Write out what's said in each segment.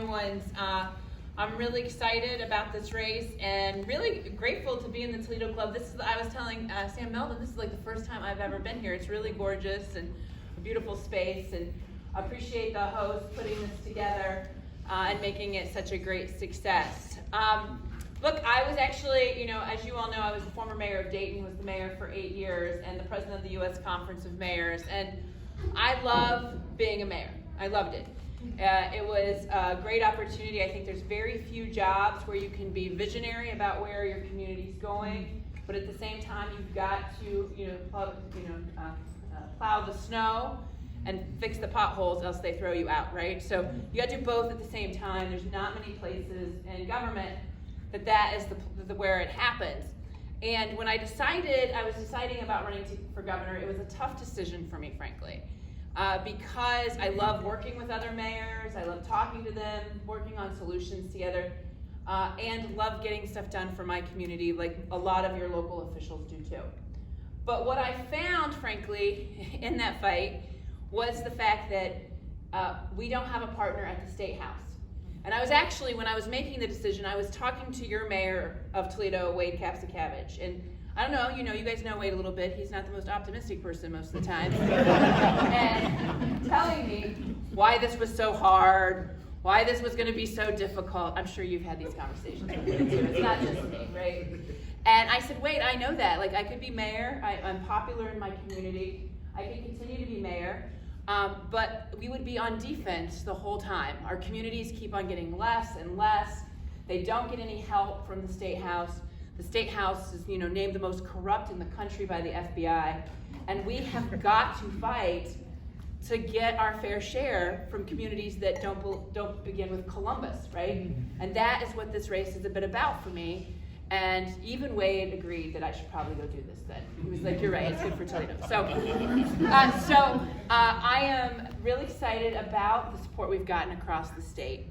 young ones. I'm really excited about this race and really grateful to be in the Toledo Club. I was telling Sam Melvin, this is like the first time I've ever been here. It's really gorgeous and a beautiful space, and I appreciate the host putting this together and making it such a great success. Look, I was actually, as you all know, I was the former mayor of Dayton, was the mayor for 8 years, and the president of the U.S. Conference of Mayors, and I love being a mayor. I loved it. It was a great opportunity. I think there's very few jobs where you can be visionary about where your community's going, but at the same time, you've got to, plow the snow and fix the potholes, else they throw you out, right? So you got to do both at the same time. There's not many places in government that is where it happens. And when I was deciding about running for governor, it was a tough decision for me, frankly, because I love working with other mayors, I love talking to them, working on solutions together, and love getting stuff done for my community, like a lot of your local officials do too. But what I found, frankly, in that fight was the fact that we don't have a partner at the State House. And I was actually, when I was making the decision, I was talking to your mayor of Toledo, Wade Kapsakavich. And I don't know, you guys know Wade a little bit. He's not the most optimistic person most of the time. And telling me why this was so hard, why this was going to be so difficult. I'm sure you've had these conversations with me too. It's not just me, right? And I said, Wade, I know that. Like, I could be mayor. I'm popular in my community. I can continue to be mayor. But we would be on defense the whole time. Our communities keep on getting less and less. They don't get any help from the State House. The State House is, named the most corrupt in the country by the FBI. And we have got to fight to get our fair share from communities that don't begin with Columbus, right? And that is what this race is a bit about for me. And even Wade agreed that I should probably go do this then. He was like, you're right, it's good for Toledo. So I am really excited about the support we've gotten across the state.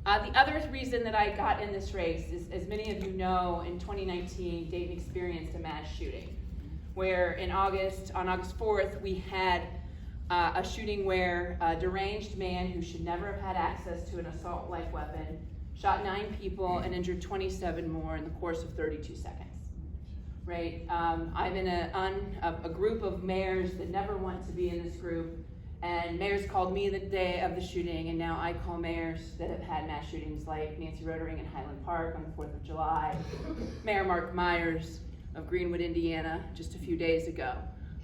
The other reason that I got in this race is, as many of you know, in 2019, Dayton experienced a mass shooting, where on August 4th, we had a shooting where a deranged man who should never have had access to an assault-like weapon shot 9 people and injured 27 more in the course of 32 seconds, right? I'm in a group of mayors that never want to be in this group, and mayors called me the day of the shooting, and now I call mayors that have had mass shootings like Nancy Rotering in Highland Park on the 4th of July, Mayor Mark Myers of Greenwood, Indiana, just a few days ago,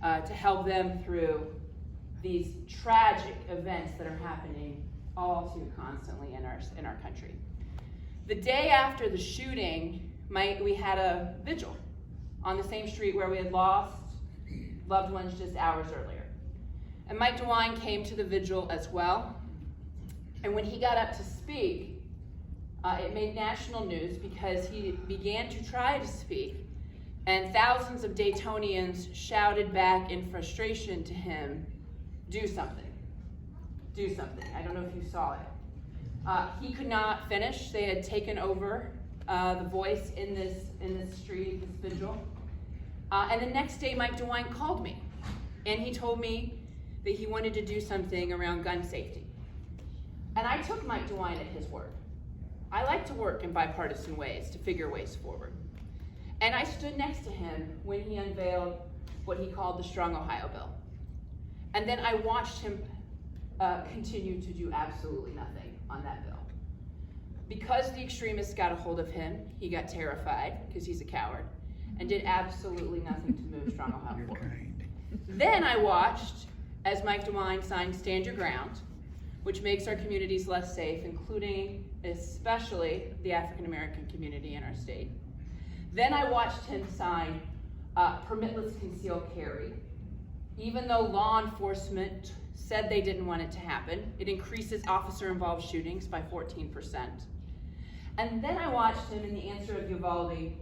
to help them through these tragic events that are happening all too constantly in our country. The day after the shooting, we had a vigil on the same street where we had lost loved ones just hours earlier. And Mike DeWine came to the vigil as well. And when he got up to speak, it made national news because he began to try to speak, and thousands of Daytonians shouted back in frustration to him, "Do something. Do something." I don't know if you saw it. He could not finish. They had taken over the voice in this street, this vigil. And the next day, Mike DeWine called me, and he told me that he wanted to do something around gun safety. And I took Mike DeWine at his word. I like to work in bipartisan ways to figure ways forward. And I stood next to him when he unveiled what he called the Strong Ohio Bill. And then I watched him continue to do absolutely nothing on that bill. Because the extremists got a hold of him, he got terrified, because he's a coward, and did absolutely nothing to move Strong Ohio forward. Then I watched as Mike DeWine signed Stand Your Ground, which makes our communities less safe, including especially the African American community in our state. Then I watched him sign Permitless Concealed Carry. Even though law enforcement said they didn't want it to happen, it increases officer-involved shootings by 14%. And then I watched him, in the answer of Uvalde,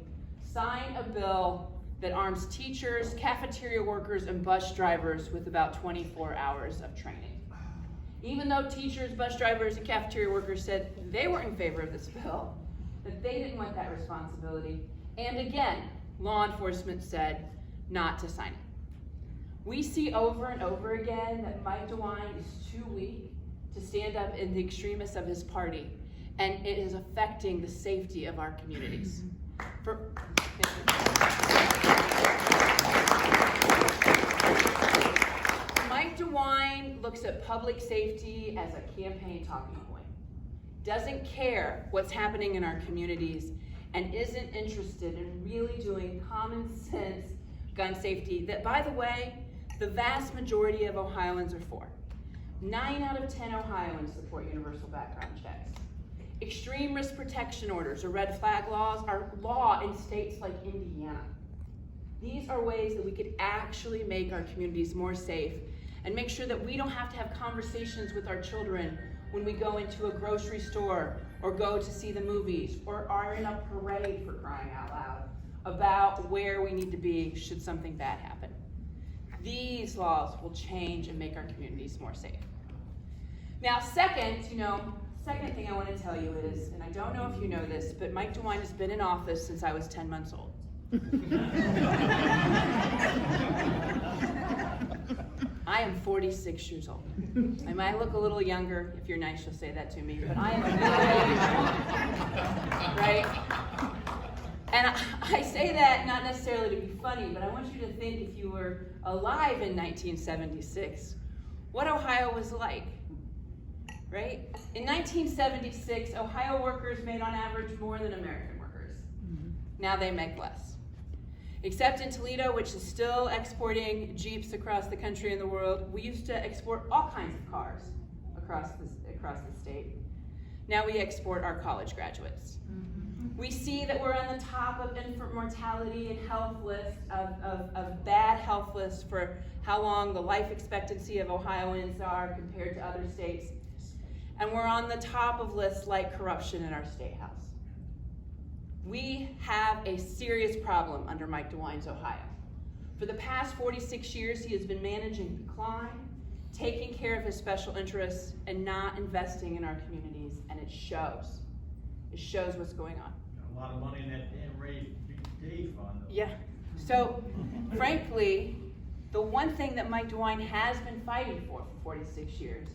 sign a bill that arms teachers, cafeteria workers, and bus drivers with about 24 hours of training. Even though teachers, bus drivers, and cafeteria workers said they were in favor of this bill, that they didn't want that responsibility, and again, law enforcement said not to sign it. We see over and over again that Mike DeWine is too weak to stand up in the extremists of his party. and it is affecting the safety of our communities. Mike DeWine looks at public safety as a campaign talking point, doesn't care what's happening in our communities, and isn't interested in really doing common sense gun safety that, by the way, the vast majority of Ohioans are for. 9 out of 10 Ohioans support universal background checks. Extreme risk protection orders or red flag laws are law in states like Indiana. These are ways that we could actually make our communities more safe and make sure that we don't have to have conversations with our children when we go into a grocery store or go to see the movies or are in a parade, for crying out loud, about where we need to be should something bad happen. These laws will change and make our communities more safe. Now, second thing I want to tell you is, and I don't know if you know this, but Mike DeWine has been in office since I was 10 months old. I am 46 years old. I might look a little younger. If you're nice, you'll say that to me, but I am a right? And I say that not necessarily to be funny, but I want you to think, if you were alive in 1976, what Ohio was like, right? In 1976, Ohio workers made on average more than American workers. Now they make less. Except in Toledo, which is still exporting Jeeps across the country and the world, we used to export all kinds of cars across the state. Now we export our college graduates. We see that we're on the top of infant mortality and health list, of bad health lists for how long the life expectancy of Ohioans are compared to other states. And we're on the top of lists like corruption in our state house. We have a serious problem under Mike DeWine's Ohio. For the past 46 years, he has been managing decline, taking care of his special interests, and not investing in our communities, and it shows. It shows what's going on. A lot of money in that damn raised day fund. Yeah. So, frankly, the one thing that Mike DeWine has been fighting for 46 years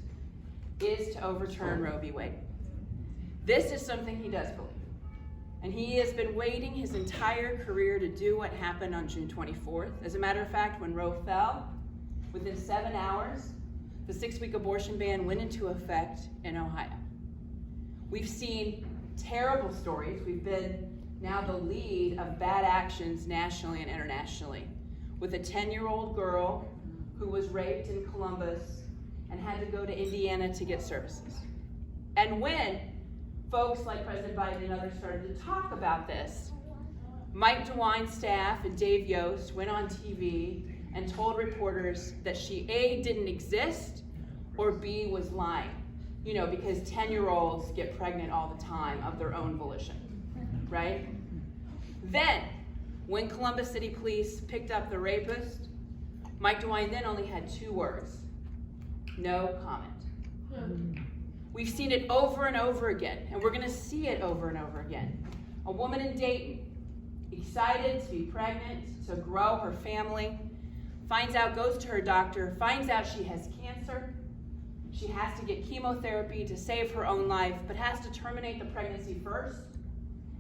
is to overturn Roe v. Wade. This is something he does believe. And he has been waiting his entire career to do what happened on June 24th. As a matter of fact, when Roe fell, within 7 hours, the 6-week abortion ban went into effect in Ohio. We've seen terrible stories. We've been now the lead of bad actions nationally and internationally, with a 10-year-old girl who was raped in Columbus and had to go to Indiana to get services. And when folks like President Biden and others started to talk about this, Mike DeWine's staff and Dave Yost went on TV and told reporters that she A, didn't exist, or B, was lying. Because 10-year-olds get pregnant all the time of their own volition, right? Then, when Columbus City Police picked up the rapist, Mike DeWine then only had 2 words: no comment. We've seen it over and over again, and we're gonna see it over and over again. A woman in Dayton, excited to be pregnant, to grow her family, goes to her doctor, finds out she has cancer. She has to get chemotherapy to save her own life, but has to terminate the pregnancy first.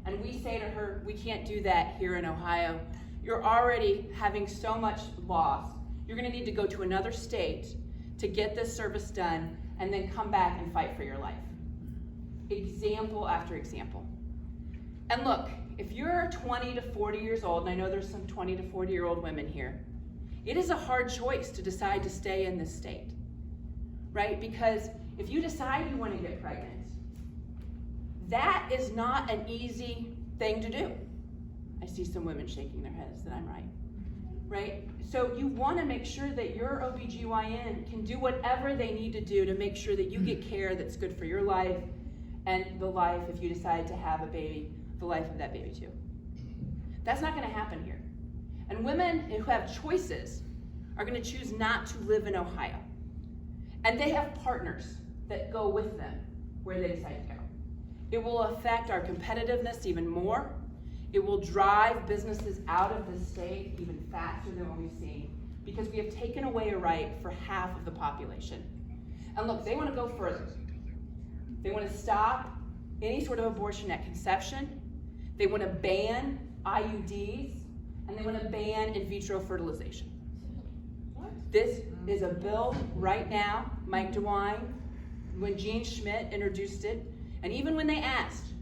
And we say to her, we can't do that here in Ohio. You're already having so much loss. You're gonna need to go to another state to get this service done and then come back and fight for your life. Example after example. And look, if you're 20 to 40 years old, and I know there's some 20 to 40-year-old women here, it is a hard choice to decide to stay in this state, right? Because if you decide you want to get pregnant, that is not an easy thing to do. I see some women shaking their heads that I'm right? So you want to make sure that your OBGYN can do whatever they need to do to make sure that you get care that's good for your life and the life, if you decide to have a baby, the life of that baby too. That's not going to happen here. And women who have choices are going to choose not to live in Ohio. And they have partners that go with them where they decide to go. It will affect our competitiveness even more. It will drive businesses out of the state even faster than what we've seen, because we have taken away a right for half of the population. And look, they want to go further. They want to stop any sort of abortion at conception. They want to ban IUDs, and they want to ban in vitro fertilization. This is a bill right now. Mike DeWine, when Gene Schmidt introduced it, and even when they asked,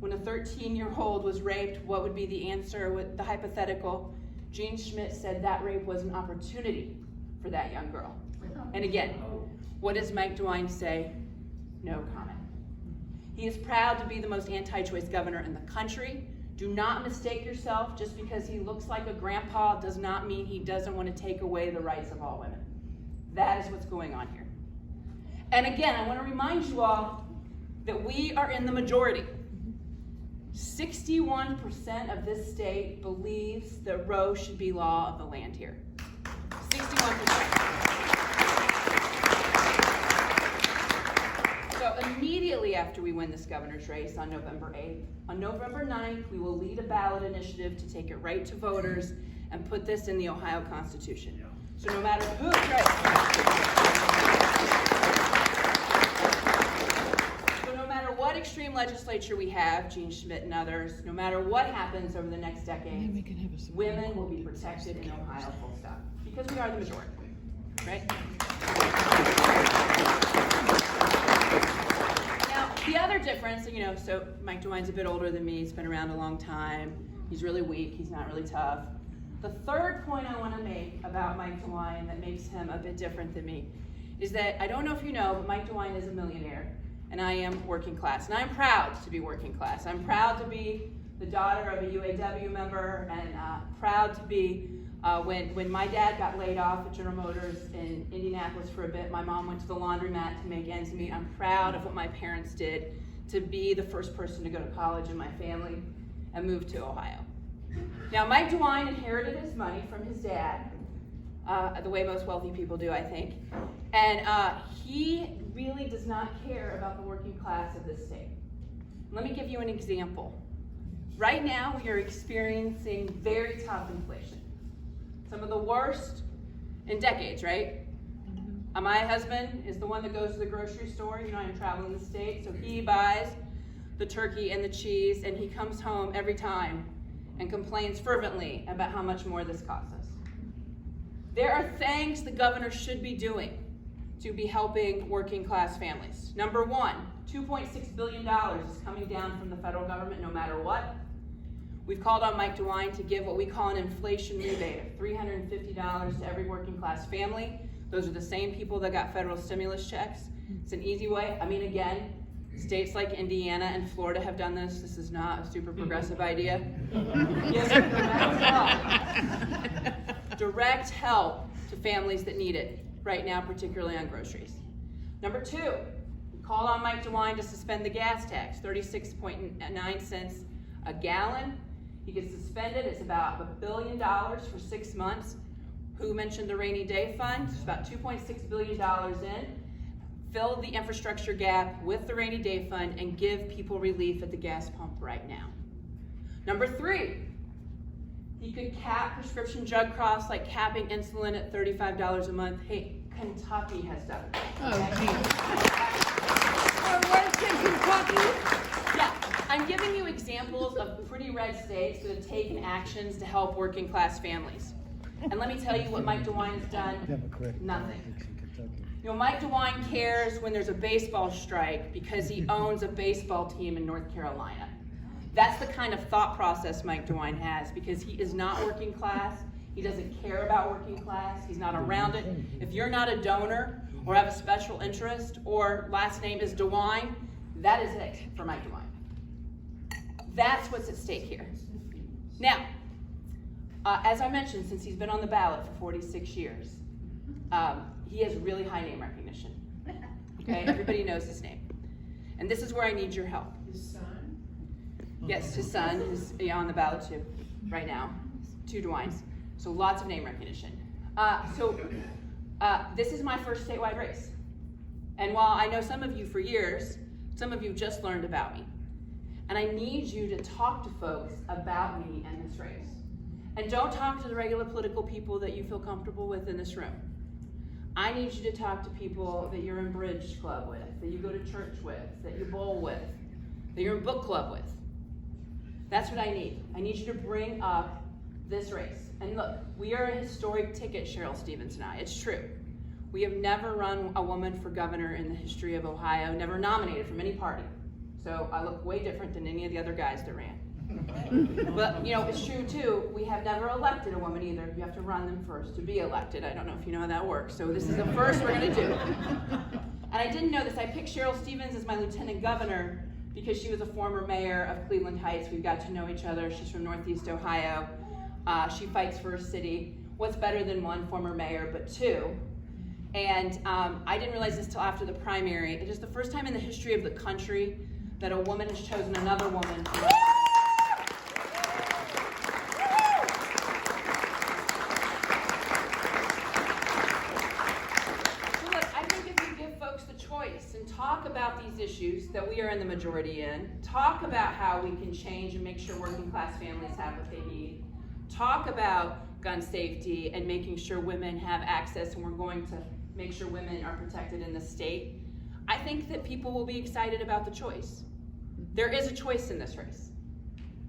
when a 13-year-old was raped, what would be the answer with the hypothetical, Gene Schmidt said that rape was an opportunity for that young girl. And again, what does Mike DeWine say? No comment. He is proud to be the most anti-choice governor in the country. Do not mistake yourself. Just because he looks like a grandpa does not mean he doesn't want to take away the rights of all women. That is what's going on here. And again, I want to remind you all that we are in the majority. 61% of this state believes that Roe should be law of the land here. 61%. So immediately after we win this governor's race on November 8th, on November 9th, we will lead a ballot initiative to take it right to voters and put this in the Ohio Constitution. So no matter who, so no matter what extreme legislature we have, Gene Schmidt and others, no matter what happens over the next decade, women will be protected in Ohio, full stop. Because we are the majority, right? The other difference, so Mike DeWine's a bit older than me. He's been around a long time. He's really weak. He's not really tough. The third point I want to make about Mike DeWine that makes him a bit different than me is that I don't know if you know, but Mike DeWine is a millionaire, and I am working class. And I'm proud to be working class. I'm proud to be the daughter of a UAW member, and proud to be when my dad got laid off at General Motors in Indianapolis for a bit, my mom went to the laundromat to make ends meet. I'm proud of what my parents did to be the first person to go to college in my family and move to Ohio. Now, Mike DeWine inherited his money from his dad, the way most wealthy people do, I think. And he really does not care about the working class of this state. Let me give you an example. Right now, we are experiencing very tough inflation. Some of the worst in decades, right? My husband is the one that goes to the grocery store. I'm traveling the state, so he buys the turkey and the cheese, and he comes home every time and complains fervently about how much more this costs us. There are things the governor should be doing to be helping working class families. Number one, $2.6 billion is coming down from the federal government no matter what. We've called on Mike DeWine to give what we call an inflation rebate of $350 to every working class family. Those are the same people that got federal stimulus checks. It's an easy way. Again, states like Indiana and Florida have done this. This is not a super progressive idea. Direct help to families that need it right now, particularly on groceries. Number two, we called on Mike DeWine to suspend the gas tax, 36.9 cents a gallon. He gets suspended. It's about $1 billion for 6 months. Who mentioned the rainy day fund? It's about $2.6 billion in. Fill the infrastructure gap with the rainy day fund and give people relief at the gas pump right now. Number three, he could cap prescription drug costs, like capping insulin at $35 a month. Hey, Kentucky has done it. Where's Kentucky? Yeah, I'm giving you examples of pretty red states that have taken actions to help working class families. And let me tell you what Mike DeWine has done. Nothing. Mike DeWine cares when there's a baseball strike because he owns a baseball team in North Carolina. That's the kind of thought process Mike DeWine has, because he is not working class. He doesn't care about working class. He's not around it. If you're not a donor or have a special interest or last name is DeWine, that is it for Mike DeWine. That's what's at stake here. Now, as I mentioned, since he's been on the ballot for 46 years, he has really high name recognition. Okay, everybody knows his name. And this is where I need your help. His son? Yes, his son is on the ballot too, right now. 2 DeWines. So lots of name recognition. This is my first statewide race. And while I know some of you for years, some of you just learned about me. And I need you to talk to folks about me and this race. And don't talk to the regular political people that you feel comfortable with in this room. I need you to talk to people that you're in bridge club with, that you go to church with, that you bowl with, that you're in book club with. That's what I need. I need you to bring up this race. And look, we are a historic ticket, Cheryl Stevens and I. It's true. We have never run a woman for governor in the history of Ohio, never nominated from any party. So I look way different than any of the other guys that ran. But, you know, it's true too, we have never elected a woman either. You have to run them first to be elected. I don't know if you know how that works. So this is the first we're gonna do. And I didn't know this, I picked Cheryl Stevens as my lieutenant governor because she was a former mayor of Cleveland Heights. We've got to know each other. She's from Northeast Ohio. She fights for a city. What's better than one former mayor, but two? And I didn't realize this till after the primary. It is the first time in the history of the country that a woman has chosen another woman. So look, I think if you give folks the choice and talk about these issues that we are in the majority in, talk about how we can change and make sure working class families have what they need, talk about gun safety and making sure women have access, and we're going to make sure women are protected in the state, I think that people will be excited about the choice. There is a choice in this race.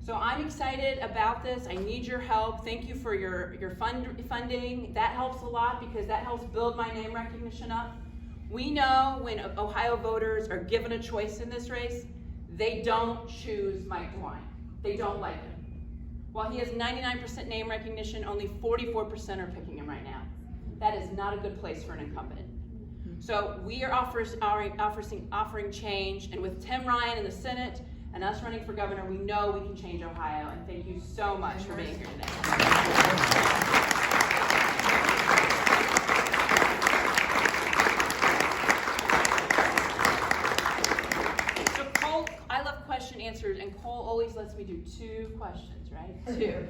So I'm excited about this. I need your help. Thank you for your funding. That helps a lot because that helps build my name recognition up. We know when Ohio voters are given a choice in this race, they don't choose Mike DeWine. They don't like him. While he has 99% name recognition, only 44% are picking him right now. That is not a good place for an incumbent. So we are offering change, and with Tim Ryan in the Senate and us running for governor, we know we can change Ohio, and thank you so much for being here today. So Cole, I love question answers, and Cole always lets me do 2 questions, right? 2.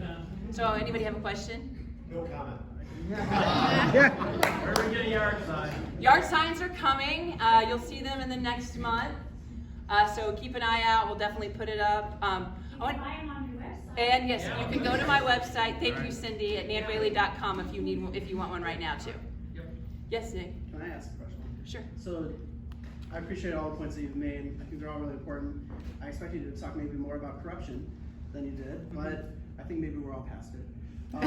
So anybody have a question? No comment. Yeah. Where are we getting yard signs? Yard signs are coming. You'll see them in the next month. So keep an eye out. We'll definitely put it up. Buy them on your website. And yes, you can go to my website. Thank you, Cindy, at nanwhaley.com if you want one right now too. Yep. Yes, Nick. Can I ask a question? Sure. So, I appreciate all the points that you've made. I think they're all really important. I expect you to talk maybe more about corruption than you did, but I think maybe we're all past it. We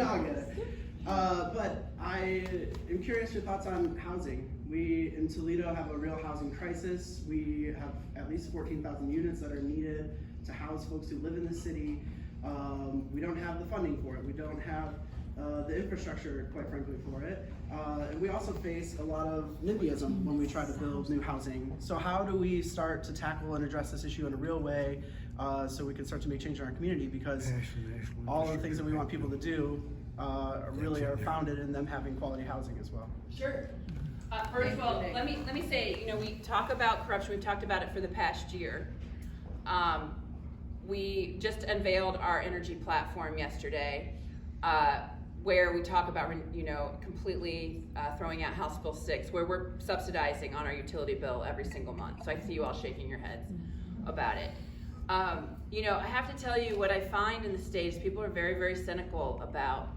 all get it. But I am curious your thoughts on housing. We in Toledo have a real housing crisis. We have at least 14,000 units that are needed to house folks who live in the city. We don't have the funding for it. We don't have the infrastructure, quite frankly, for it. And we also face a lot of NIMBYism when we try to build new housing. So how do we start to tackle and address this issue in a real way so we can start to make change in our community? Because all of the things that we want people to do really are founded in them having quality housing as well. Sure. First of all, let me say, we talk about corruption. We've talked about it for the past year. We just unveiled our energy platform yesterday, where we talk about, completely throwing out House Bill 6, where we're subsidizing on our utility bill every single month. So I see you all shaking your heads about it. I have to tell you what I find in the state is people are very, very cynical about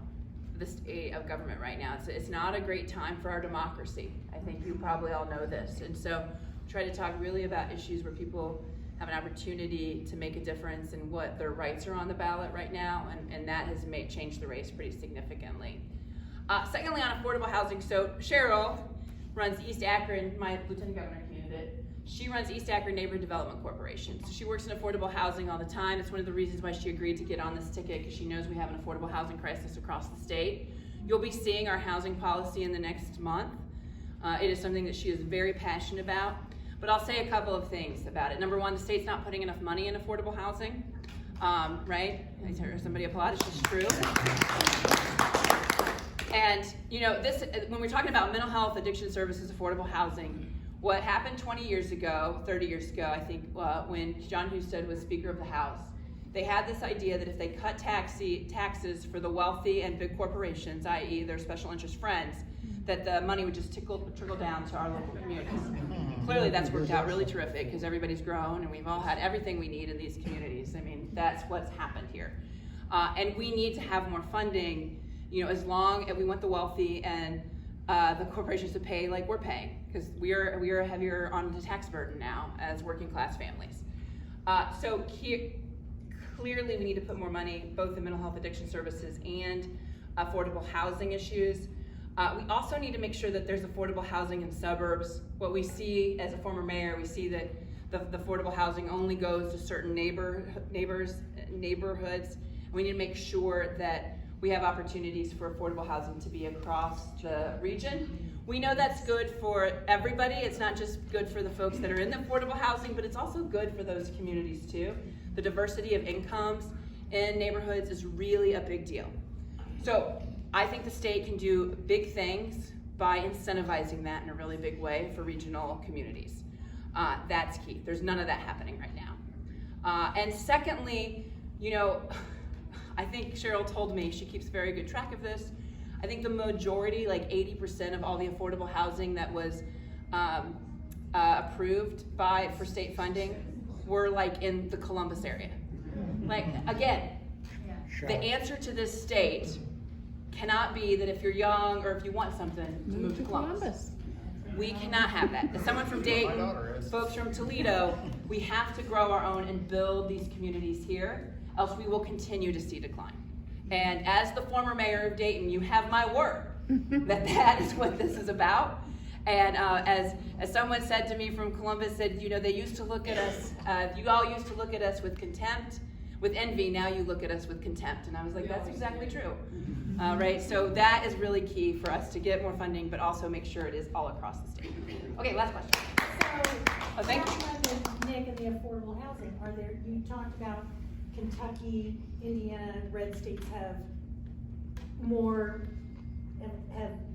the state of government right now. It's not a great time for our democracy. I think you probably all know this. And so try to talk really about issues where people have an opportunity to make a difference and what their rights are on the ballot right now, and that has changed the race pretty significantly. Secondly, on affordable housing, so Cheryl runs East Akron, my lieutenant governor candidate. She runs East Akron Neighborhood Development Corporation. So she works in affordable housing all the time. It's one of the reasons why she agreed to get on this ticket, because she knows we have an affordable housing crisis across the state. You'll be seeing our housing policy in the next month. It is something that she is very passionate about. But I'll say a couple of things about it. Number one, the state's not putting enough money in affordable housing, right? I heard somebody applaud, it's just true. And this, when we're talking about mental health, addiction services, affordable housing, what happened 20 years ago, 30 years ago, I think, when John Husted was Speaker of the House, they had this idea that if they cut taxes for the wealthy and big corporations, i.e. their special interest friends, that the money would just trickle down to our local communities. Clearly that's worked out really terrific because everybody's grown and we've all had everything we need in these communities. I mean, that's what's happened here. And we need to have more funding, as long as we want the wealthy and the corporations to pay like we're paying, because we are heavier on the tax burden now as working class families. So clearly we need to put more money both in mental health addiction services and affordable housing issues. We also need to make sure that there's affordable housing in suburbs. What we see as a former mayor, we see that the affordable housing only goes to certain neighborhoods. We need to make sure that we have opportunities for affordable housing to be across the region. We know that's good for everybody. It's not just good for the folks that are in the affordable housing, but it's also good for those communities too. The diversity of incomes in neighborhoods is really a big deal. So I think the state can do big things by incentivizing that in a really big way for regional communities. That's key. There's none of that happening right now. And secondly, I think Cheryl told me, she keeps very good track of this. I think the majority, like 80% of all the affordable housing that was approved for state funding were like in the Columbus area. Like, again, the answer to this state cannot be that if you're young or if you want something to move to Columbus. We cannot have that. As someone from Dayton, folks from Toledo, we have to grow our own and build these communities here, else we will continue to see decline. And as the former mayor of Dayton, you have my word that that is what this is about. And as someone said to me from Columbus, said, they used to look at us, you all used to look at us with contempt, with envy, now you look at us with contempt. And I was like, that's exactly true. Right, so that is really key for us to get more funding, but also make sure it is all across the state. Okay, last question. So, thank you. Nick, and the affordable housing, you talked about Kentucky, Indiana, red states have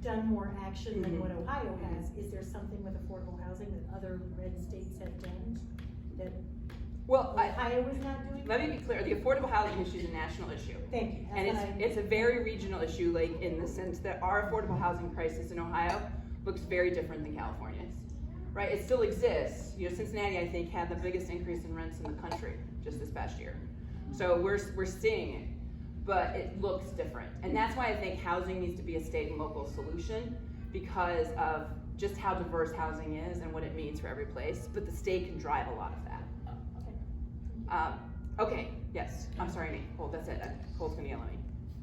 done more action than what Ohio has. Is there something with affordable housing that other red states have done that Ohio is not doing? Let me be clear, the affordable housing issue is a national issue. Thank you. And it's a very regional issue, like in the sense that our affordable housing crisis in Ohio looks very different than California's, right? It still exists. Cincinnati, I think, had the biggest increase in rents in the country just this past year. So we're seeing it, but it looks different. And that's why I think housing needs to be a state and local solution, because of just how diverse housing is and what it means for every place, but the state can drive a lot of that. Okay, yes, I'm sorry, Nate. Cole, that's it. Cole's gonna yell at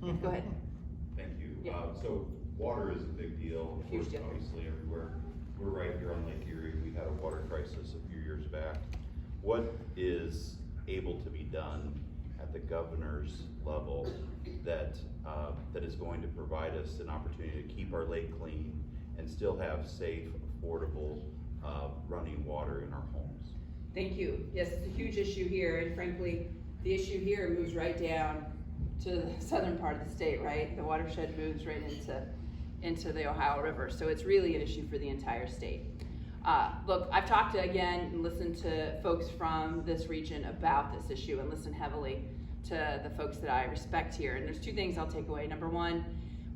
me. Go ahead. Thank you. Yeah. So water is a big deal, of Huge course, deal. obviously everywhere. We're right here on Lake Erie. We had a water crisis a few years back. What is able to be done at the governor's level that is going to provide us an opportunity to keep our lake clean and still have safe, affordable, running water in our homes? Thank you. Yes, it's a huge issue here, and frankly, the issue here moves right down to the southern part of the state, right? The watershed moves right into the Ohio River, so it's really an issue for the entire state. Look, I've talked to, again, and listened to folks from this region about this issue and listened heavily to the folks that I respect here, and there's two things I'll take away. Number one,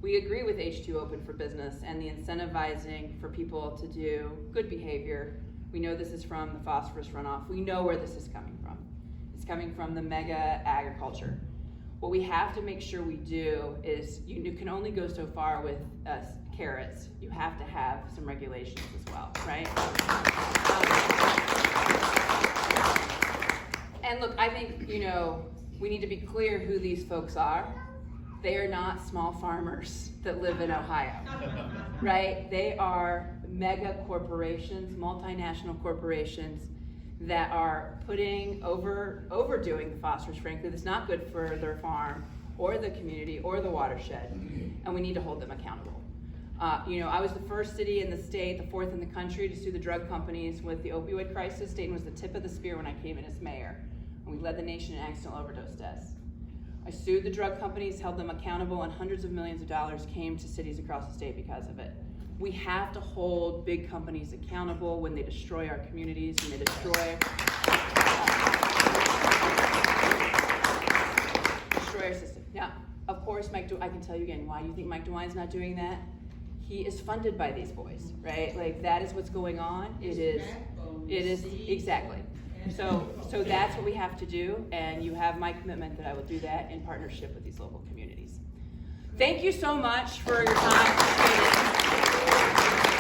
we agree with H2 Open for Business and the incentivizing for people to do good behavior. We know this is from the phosphorus runoff. We know where this is coming from. It's coming from the mega agriculture. What we have to make sure we do is you can only go so far with carrots. You have to have some regulations as well, right? And look, I think, we need to be clear who these folks are. They are not small farmers that live in Ohio, right? They are mega corporations, multinational corporations that are overdoing the phosphorus, frankly, that's not good for their farm or the community or the watershed, and we need to hold them accountable. I was the first city in the state, the fourth in the country, to sue the drug companies with the opioid crisis. Dayton was the tip of the spear when I came in as mayor, and we led the nation in accidental overdose deaths. I sued the drug companies, held them accountable, and hundreds of millions of dollars came to cities across the state because of it. We have to hold big companies accountable when they destroy our communities, when they destroy our system. Now, of course, I can tell you again, why do you think Mike DeWine's not doing that? He is funded by these boys, right? Like, that is what's going on. It is, exactly. So that's what we have to do, and you have my commitment that I will do that in partnership with these local communities. Thank you so much for your time. Thank you.